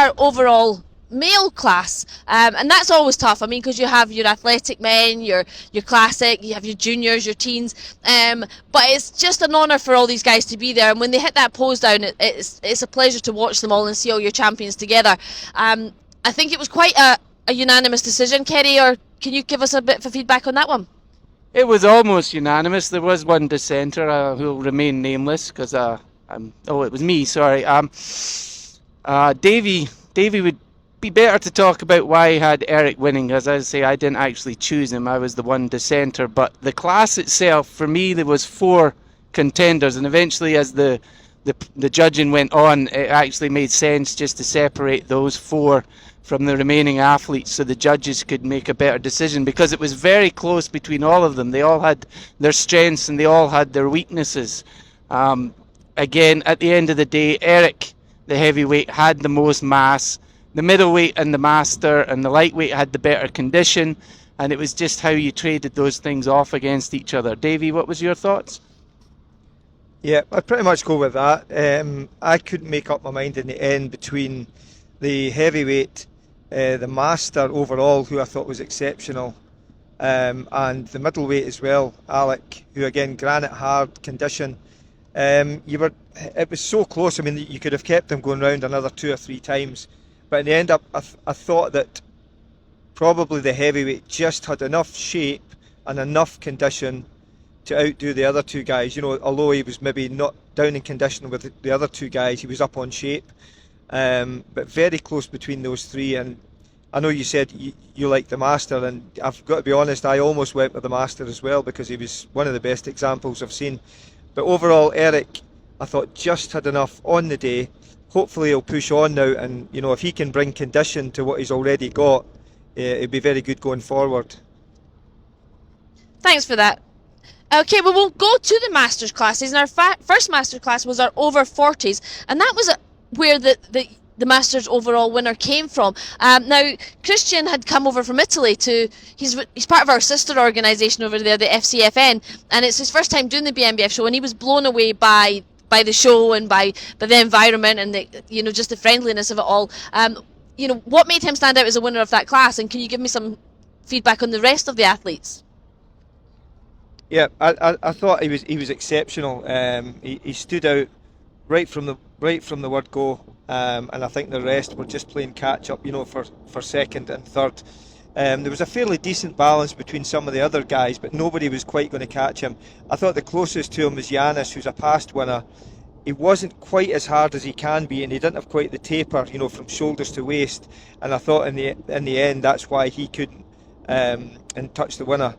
our overall male class, and that's always tough. I mean, because you have your athletic men, your classic, you have your juniors, your teens, but it's just an honour for all these guys to be there, and when they hit that pose down, it's a pleasure to watch them all and see all your champions together. I think it was quite a unanimous decision, Kerry, or can you give us a bit of feedback on that one? It was almost unanimous. There was one dissenter who will remain nameless because it was me, sorry. Davey would be better to talk about why he had Eric winning, as I say, I didn't actually choose him. I was the one dissenter. But the class itself, for me, there was 4 contenders, and eventually, as the judging went on, it actually made sense just to separate those 4 from the remaining athletes so the judges could make a better decision, because it was very close between all of them. They all had their strengths and they all had their weaknesses. Again, at the end of the day, Eric, the heavyweight, had the most mass. The middleweight and the master and the lightweight had the better condition, and it was just how you traded those things off against each other. Davey, what was your thoughts? Yeah, I'd pretty much go with that. I couldn't make up my mind in the end between the heavyweight, the master overall, who I thought was exceptional, and the middleweight as well, Alec, who again, granite hard condition. It was so close. I mean, you could have kept them going round another 2 or 3 times. But in the end, I thought that probably the heavyweight just had enough shape and enough condition to outdo the other 2 guys. You know, although he was maybe not down in condition with the other 2 guys, he was up on shape. But very close between those 3. And I know you said you liked the master, and I've got to be honest, I almost went with the master as well, because he was one of the best examples I've seen. But overall, Eric, I thought, just had enough on the day. Hopefully he'll push on now, and you know, if he can bring condition to what he's already got, it'd be very good going forward. Thanks for that. Okay, well, we'll go to the masters classes, and our first master class was our over 40s, and that was where the masters overall winner came from. Now, Cristian had come over from Italy he's part of our sister organisation over there, the FCFN, and it's his first time doing the BNBF show, and he was blown away by the show and by the environment and just the friendliness of it all. What made him stand out as a winner of that class, and can you give me some feedback on the rest of the athletes? Yeah, I thought he was exceptional. He stood out right from the word go, and I think the rest were just playing catch up, for second and third. There was a fairly decent balance between some of the other guys, but nobody was quite going to catch him. I thought the closest to him was Yanis, who's a past winner. He wasn't quite as hard as he can be, and he didn't have quite the taper, from shoulders to waist. And I thought in the end that's why he couldn't and touch the winner.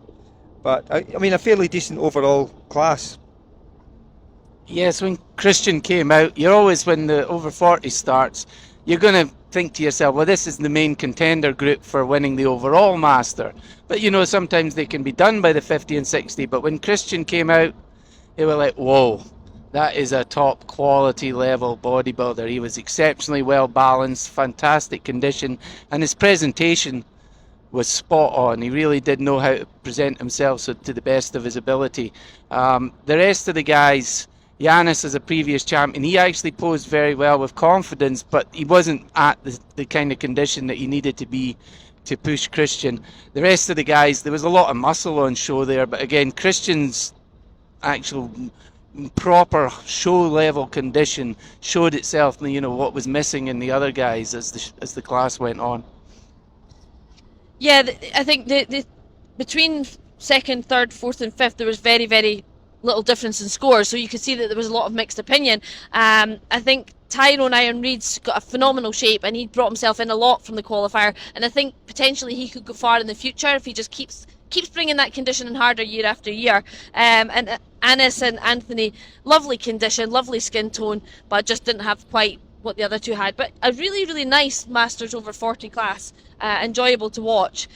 But I mean, a fairly decent overall class. Yes, when Cristian came out, you're always, when the over 40 starts, you're going to think to yourself, well, this is the main contender group for winning the overall master. But sometimes they can be done by the 50 and 60. But when Cristian came out, they were like, whoa, that is a top quality level bodybuilder. He was exceptionally well balanced, fantastic condition, and his presentation was spot on. He really did know how to present himself to the best of his ability. The rest of the guys, Yanis, as a previous champion, he actually posed very well with confidence, but he wasn't at the kind of condition that he needed to be to push Cristian. The rest of the guys, there was a lot of muscle on show there, but again, Christian's actual proper show level condition showed itself, what was missing in the other guys as the class went on. Yeah, I think between second, third, fourth and fifth, there was very, very little difference in scores, so you could see that there was a lot of mixed opinion. I think Tyrone Iron Reid's got a phenomenal shape, and he brought himself in a lot from the qualifier, and I think potentially he could go far in the future if he just keeps bringing that condition in harder year after year. And Anis and Anthony, lovely condition, lovely skin tone, but just didn't have quite what the other 2 had. But a really, really nice Masters over 40 class, enjoyable to watch.